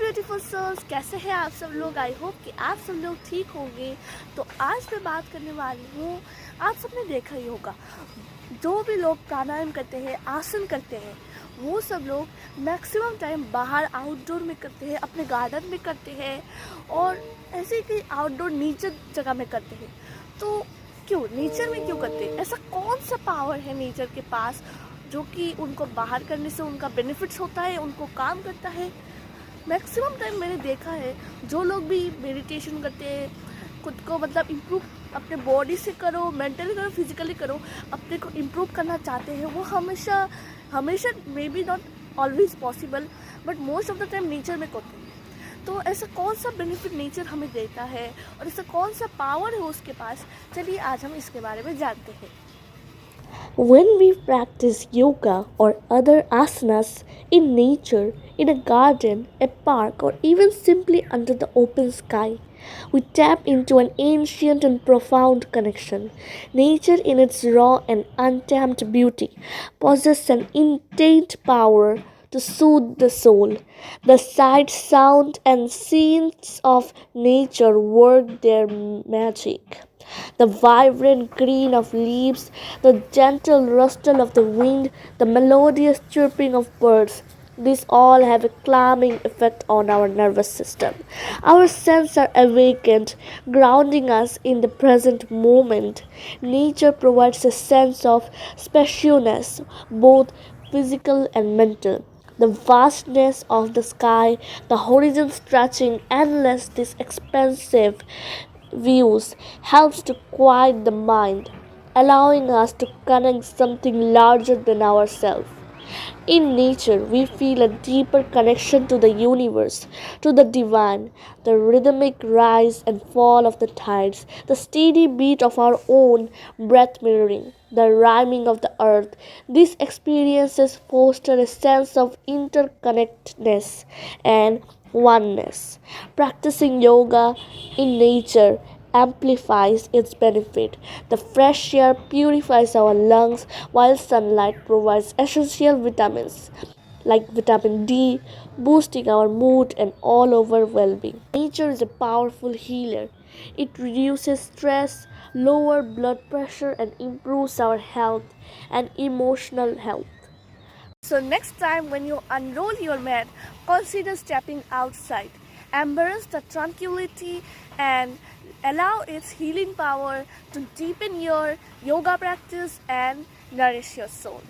Beautiful souls, कैसे हैं आप सब लोग। आई होप कि आप सब लोग ठीक होंगे। तो आज मैं बात करने वाली हूँ, आप सबने देखा ही होगा, जो भी लोग प्राणायाम करते हैं, आसन करते हैं, वो सब लोग मैक्सिमम टाइम बाहर आउटडोर में करते हैं, अपने गार्डन में करते हैं और ऐसे ही कहीं आउटडोर नेचर जगह में करते हैं। तो क्यों नेचर में क्यों करते हैं? ऐसा कौन सा पावर है नेचर के पास जो कि उनको बाहर करने से उनका बेनिफिट्स होता है, उनको काम करता है? मैक्सिमम टाइम मैंने देखा है, जो लोग भी मेडिटेशन करते हैं, खुद को मतलब इम्प्रूव, अपने बॉडी से करो, मेंटली करो, फिजिकली करो, अपने को इम्प्रूव करना चाहते हैं, वो हमेशा हमेशा may be not always possible, but most of the time nature में करते हैं। तो ऐसा कौन सा बेनिफिट नेचर हमें देता है और ऐसा कौन सा पावर है उसके पास, चलिए आज हम इसके बारे में जानते हैं। When we practice yoga or other asanas in nature, in a garden, a park, or even simply under the open sky, we tap into an ancient and profound connection. Nature, in its raw and untamed beauty, possesses an innate power to soothe the soul. The sight, sound, and scenes of nature work their magic. The vibrant green of leaves, the gentle rustle of the wind, the melodious chirping of birds, these all have a calming effect on our nervous system. Our senses are awakened, grounding us in the present moment. Nature provides a sense of spaciousness, both physical and mental. The vastness of the sky, the horizon stretching endless, this expansive views helps to quiet the mind, allowing us to connect something larger than ourselves. In nature, we feel a deeper connection to the universe, to the divine, the rhythmic rise and fall of the tides, the steady beat of our own breath mirroring, the rhyming of the earth. These experiences foster a sense of interconnectedness and oneness. Practicing yoga in nature amplifies its benefit. The fresh air purifies our lungs while sunlight provides essential vitamins like vitamin D, boosting our mood and all over well being. Nature is a powerful healer. It reduces stress, lower blood pressure, and improves our health and emotional health. So next time when you unroll your mat, consider stepping outside. Embrace the tranquility and allow its healing power to deepen your yoga practice and nourish your soul.